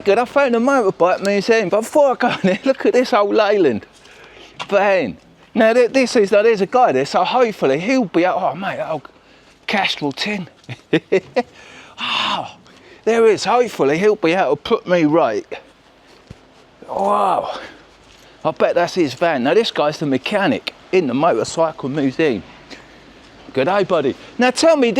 Good, I found a motorbike museum, but before I go in there, look at this old Leyland van. Now this is, there's a guy there, so hopefully he'll be out. Oh mate, that old Castrol tin. Oh, there is, hopefully he'll be able to put me right. Wow, I bet that's his van. Now this guy's the mechanic in the motorcycle museum. Good day, buddy. Now tell me,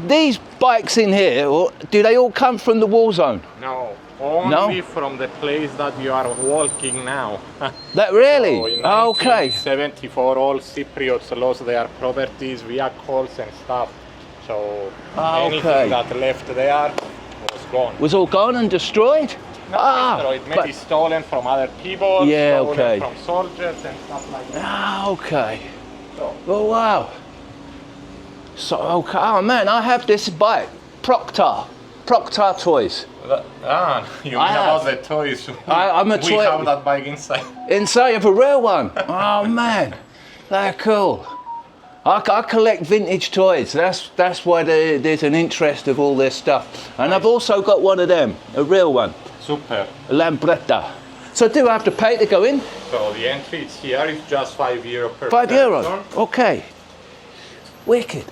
these bikes in here, or do they all come from the war zone? No. Only from the place that you are walking now. That really? So in Okay. 1974, all Cypriots lost their properties, vehicles and stuff. So anything that left there was gone. Was all gone and destroyed? Destroyed, maybe stolen from other people, stolen from soldiers and stuff like that. Okay. So. Oh wow. So okay. Oh man, I have this bike, Proctor Toys. You mean about the toys? I'm a toy. We have that bike inside. Inside of a real one? Oh man, they're cool. I collect vintage toys. That's why there's an interest of all this stuff. And I've also got one of them, a real one. Super. A Lambretta. So do I have to pay to go in? So the entry is here is just €5 per €5? person. Okay. Wicked.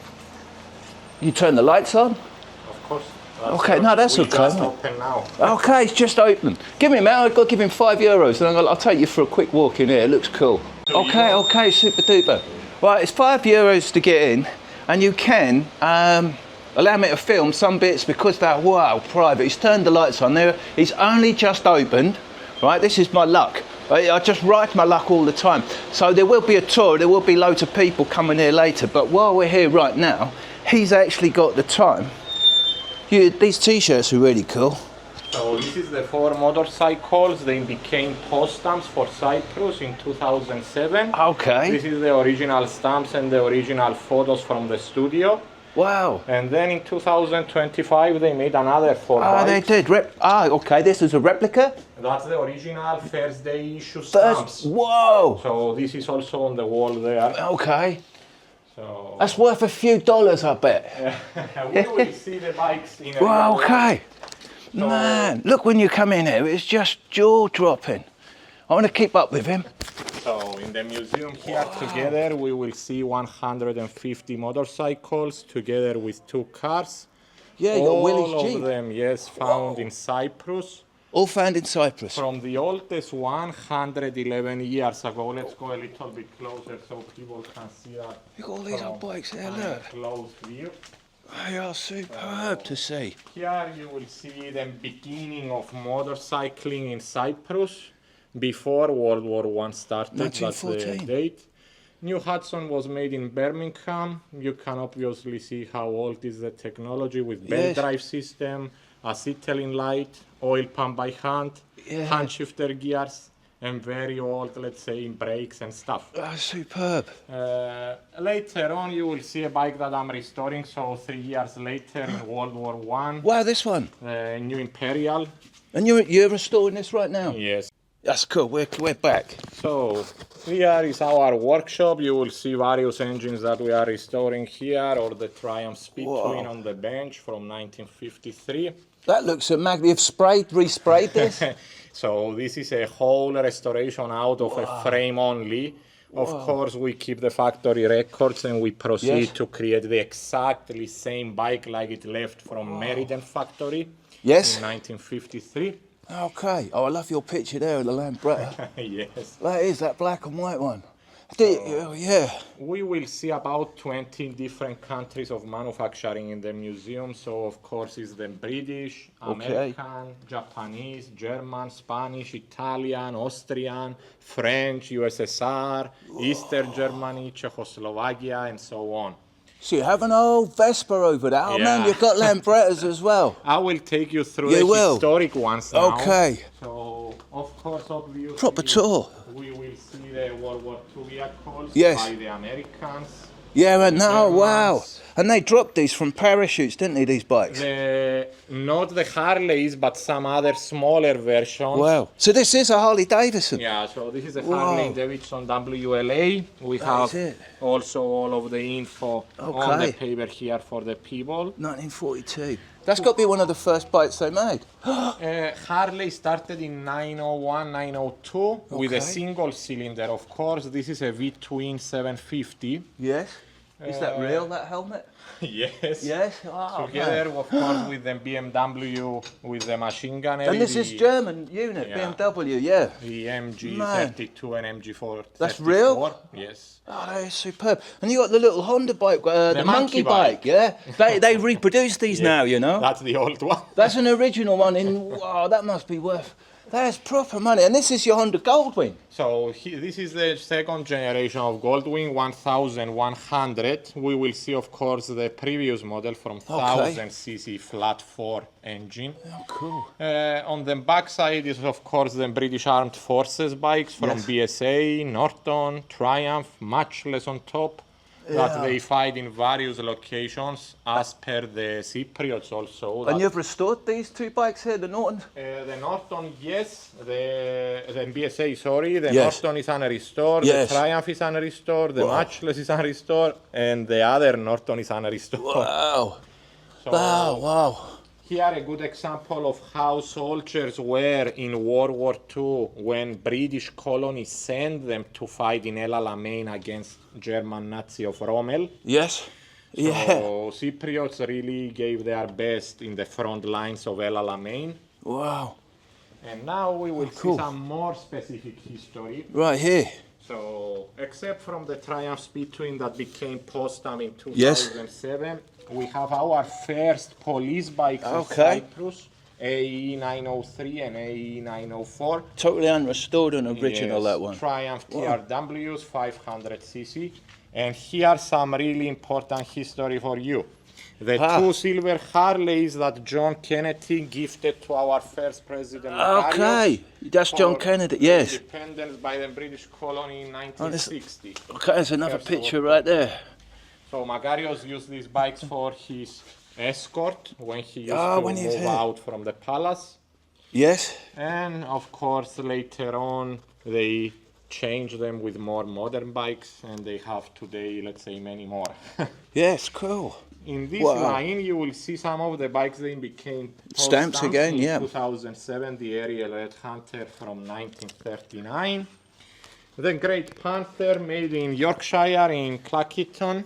You turn the lights on? Of course. Okay, no, that's okay. Just open now. Okay, it's just open. Give me a minute, I've got to give him €5 and I'll take you for a quick walk in here, it looks cool. Okay, super duper. Right, it's €5 to get in, and you can allow me to film some bits because they're, wow, private. He's turned the lights on there, he's only just opened, right, this is my luck. I just ride my luck all the time. So there will be a tour, there will be loads of people coming here later, but while we're here right now, he's actually got the time. These t-shirts are really cool. So this is the 4 motorcycles. They became post stamps for Cyprus in 2007. Okay. This is the original stamps and the original photos from the studio. Wow. And then in 2025 they made another 4 bikes. They did. Okay, this is a replica? That's the original first day issue stamps. Whoa! So this is also on the wall there. Okay. So that's worth a few dollars, I bet. We will see the bikes in a well, okay. So, man, look when you come in here, it's just jaw-dropping. I want to keep up with him. So in the museum here together we will see 150 motorcycles together with 2 cars. Yeah, you got Willie's All Jeep. of them, yes, found in Cyprus. All found in Cyprus. From the oldest 111 years ago. Let's go a little bit closer so people can see that. Look at all these old bikes there, look. Close view. They are superb to see. Here you will see the beginning of motorcycling in Cyprus before World War I started. 1914. That's the date. New Hudson was made in Birmingham. You can obviously see how old is the technology with belt drive system, acetylene light, oil pump by hand, hand shifter gears, and very old, let's say, brakes and stuff. Superb. Later on, you will see a bike that I'm restoring. So 3 years later, in World War I. Wow, this one. New Imperial. And you're restoring this right now? Yes. That's cool. We're back. So here is our workshop. You will see various engines that we are restoring here, or the Triumph Speed Twin on the bench from 1953. That looks a magnificent. You've resprayed this? So this is a whole restoration out of a frame only. Of course, we keep the factory records and we proceed to create the exactly same bike like it left from Meriden factory in 1953. Okay. Oh, I love your picture there of the Lambretta. Yes. That is that black and white one. We will see about 20 different countries of manufacturing in the museum. So, of course, it's the British, American, Japanese, German, Spanish, Italian, Austrian, French, USSR, Eastern Germany, Czechoslovakia, and so on. So you have an old Vespa over there. Oh man, you've got Lambrettas as well. I will take you through the historic ones now. Okay. So, of course, obviously, proper tour. We will see the World War II vehicles by the Americans. Yeah, and now, wow. And they dropped these from parachutes, didn't they, these bikes? Not the Harleys, but some other smaller versions. Wow. So this is a Harley Davidson? Yeah, so this is a Wow. Harley Davidson WLA. We That have is it. also all of the info on the paper here for the people. 1942. That's got to be one of the first bikes they made. Harley started in 901, 902 with a Okay. single cylinder, of course. This is a V-twin 750. Yes. Is that real, that helmet? Yes. Yes. Oh, Together, man. of course, with the BMW with the machine gun LED. And this is German unit, Yeah. BMW, yeah. The Man. MG32 and MG4. That's real? Yes. Oh, that is superb. And you got the little Honda bike, the monkey monkey bike, bike. yeah? They reproduce these now, you know? That's the old one. That's an original one wow, that must be worth, that's proper money. And this is your Honda Goldwing. So this is the second generation of Goldwing 1100. We will see, of course, the previous model from 1000cc flat 4 engine. Oh, cool. On the back side is, of course, the British Armed Forces bikes from BSA, Norton, Triumph, much less on top. That they fight in various locations as per the Cypriots also. And you've restored these two bikes here, the Norton? The Norton, yes. The BSA, sorry. The Yes. Norton is unrestored. Yes. The Triumph is unrestored. The Matchless is unrestored. And the other Norton is unrestored. Wow. So Wow. here a good example of how soldiers were in World War II when British colonies sent them to fight in El Alamein against German Nazi of Rommel. Yes. Yeah. So Cypriots really gave their best in the front lines of El Alamein. Wow. And now we will cool. see some more specific history. Right here. So, except from the Triumph Speed Twin that became Postam in Yes. 2007, we have our first police bikes in Okay. Cyprus, AE 903 and AE 904. Totally unrestored and original, that one. Triumph TRWs, 500cc. And here some really important history for you. The two silver Harleys that John Kennedy gifted to our first president. Okay, that's John for Kennedy, yes. Independence by the British colony in 1960. Okay, there's another First picture of right there. So Magarios used these bikes for his escort when he used when to he's move here. out from the palace. Yes. And of course later on they changed them with more modern bikes, and they have today, let's say, many more. Yes, cool. In this Wow. line, you will see some of the bikes they became Stamps again, in yeah. 2007, the Ariel Red Hunter from 1939. The Great Panther made in Yorkshire in Clacketon.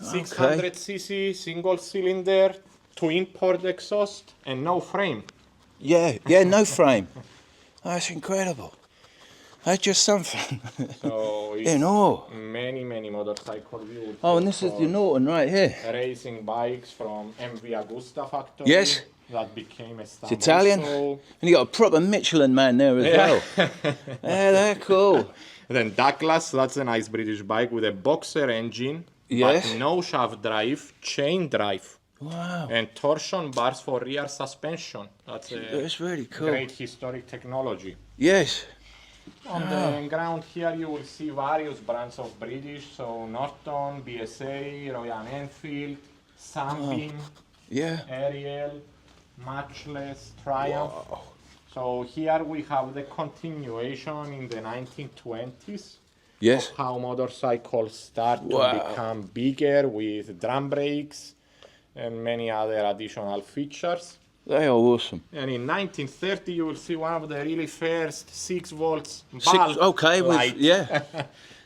600cc, single cylinder, twin port exhaust, and no frame. Yeah, no frame. That's incredible. That's just something. So it's In awe. many motorcycles. You would Oh, and this is the Norton right here. racing bikes from MV Agusta factory. Yes. That became a standard. It's Italian. So And you got a proper Michelin man there as well. Yeah, they're cool. then Douglas, that's a nice British bike with a boxer engine, Yes. but no shaft drive, chain drive, Wow. and torsion bars for rear suspension. That's a That's really cool. great historic technology. Yes. On the ground here you will see various brands of British, so Norton, BSA, Royal Enfield, Sunbeam, Yeah. Ariel, Matchless, Triumph. So here we have the continuation in the 1920s. Yes. Of how motorcycles start Wow. to become bigger with drum brakes and many other additional features. They are awesome. And in 1930 you will see one of the really first 6 volts bulb Okay, light yeah.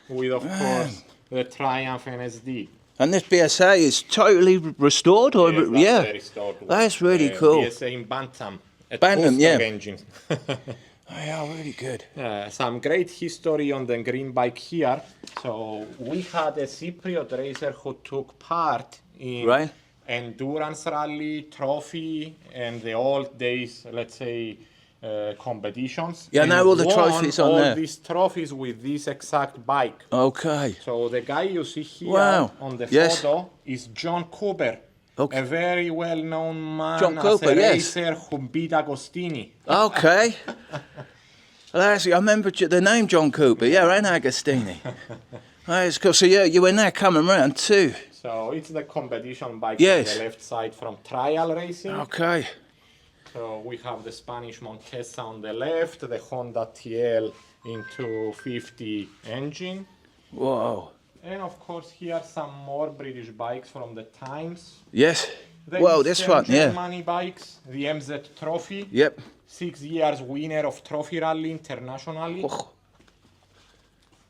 with of course the Triumph NSD. And this BSA is totally restored, or Yes, that's yeah. the restored one. That's really cool. BSA in Bantam. A Bantam, Mustang yeah. engine. They are really good. Some great history on the green bike here. So we had a Cypriot racer who took part in Right. endurance rally, trophy, and the old days, let's say, competitions. Yeah, and now all the won trophies on all there. these trophies with this exact bike. Okay. So the guy you see here Wow. on the Yes. photo is John Cooper. Okay. A very well-known man John as Cooper, a yes. racer who beat Agostini. Okay. Well, actually, I remember the name John Cooper. Yeah, and Agostini. That's cool. So you were now coming round too. So it's the competition bike Yes. on the left side from trial racing. Okay. So we have the Spanish Montesa on the left, the Honda TL into 50 engine. Whoa. And of course here some more British bikes from the times. Yes. The Well, this Eastern one, yeah. Germany bikes, the MZ Trophy. Yep. 6 years winner of Trophy Rally internationally. Oh.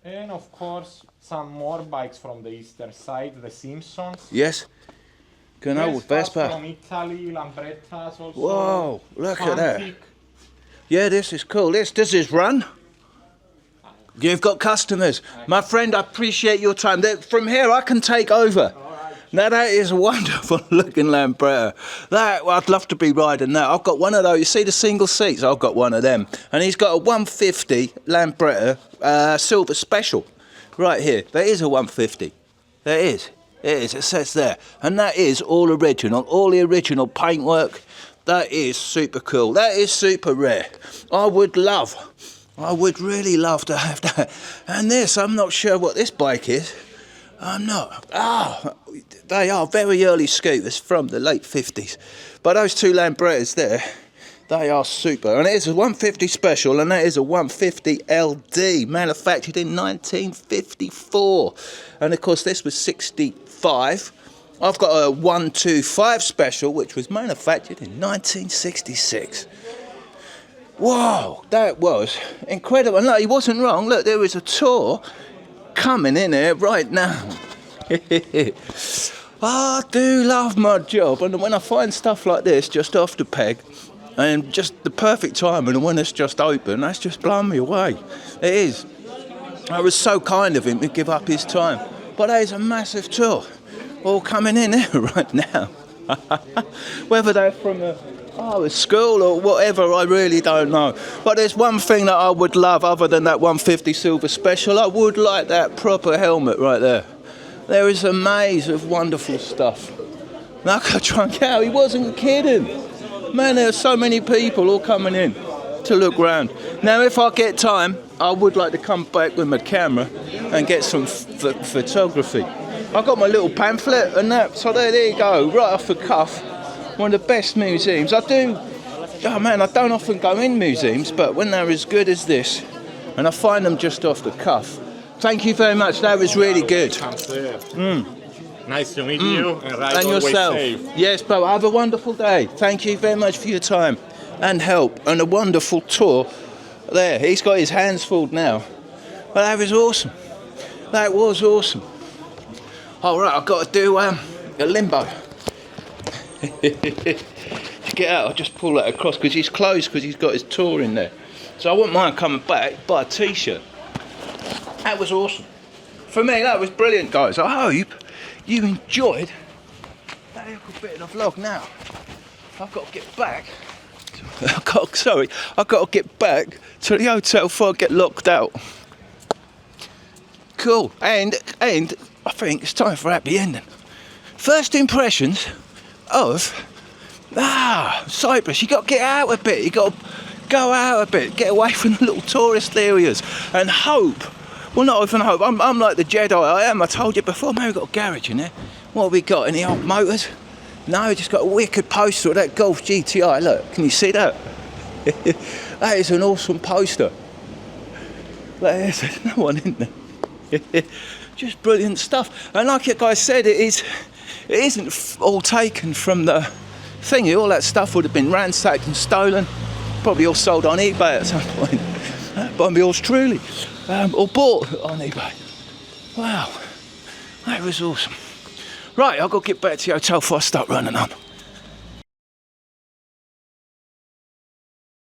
And of course some more bikes from the eastern side, the Simpsons. Yes. Genau with Vespa. From Italy, Lambrettas also. Whoa, look at that. Fantic. Yeah, this is cool. This is run. You've got customers. My friend, I appreciate your time. From here, I can take over. Now, that is a wonderful looking Lambretta. I'd love to be riding that. I've got one of those. You see the single seats? I've got one of them. And he's got a 150 Lambretta Silver Special right here. There is a 150. There is. It is. It says there. And that is all original. All the original paintwork. That is super cool. That is super rare. I would really love to have that. And this, I'm not sure what this bike is. I'm not. They are very early scooters from the late 50s. But those two Lambrettas there, they are super. And it is a 150 special, and that is a 150 LD, manufactured in 1954. And of course, this was 65. I've got a 125 special, which was manufactured in 1966. Whoa, that was incredible. And look, he wasn't wrong. Look, there is a tour coming in here right now. I do love my job, and when I find stuff like this just off the peg and just the perfect time, and when it's just open, that's just blown me away. It is. It was so kind of him to give up his time. But that is a massive tour all coming in here right now. Whether they're from a school or whatever, I really don't know. But there's one thing that I would love other than that 150 Silver Special. I would like that proper helmet right there. There is a maze of wonderful stuff. Now I could try and get out. He wasn't kidding. Man, there are so many people all coming in to look round. Now, if I get time, I would like to come back with my camera and get some photography. I've got my little pamphlet and that, so there you go, right off the cuff. One of the best museums. I don't often go in museums, but when they're as good as this, and I find them just off the cuff. Thank you very much, that was really good. Nice to meet you, and ride and always yourself. safe. Yes, bro, have a wonderful day. Thank you very much for your time and help, and a wonderful tour. There, he's got his hands full now. But that was awesome. That was awesome. All right, I've got to do a limbo. To get out, I'll just pull that across because he's closed because he's got his tour in there. So I wouldn't mind coming back, buy a t-shirt. That was awesome. For me, that was brilliant, guys. I hope you enjoyed that little bit of the vlog. Now, I've got to get back. I've got to get back to the hotel before I get locked out. Cool. And I think it's time for happy ending. First impressions of Cyprus. You got to get out a bit. You got to go out a bit. Get away from the little tourist areas and hope. Well, not even hope. I'm like the Jedi. I am. I told you before. Man, we've got a garage in there. What have we got? Any old motors? No, we just got a wicked poster of that Golf GTI. Look, can you see that? That is an awesome poster. There's no one in there. Just brilliant stuff. And like you guys said, it isn't all taken from the thingy. All that stuff would have been ransacked and stolen, probably all sold on eBay at some point by yours truly, or bought on eBay. Wow, that was awesome. Right, I've got to get back to the hotel before I start running on.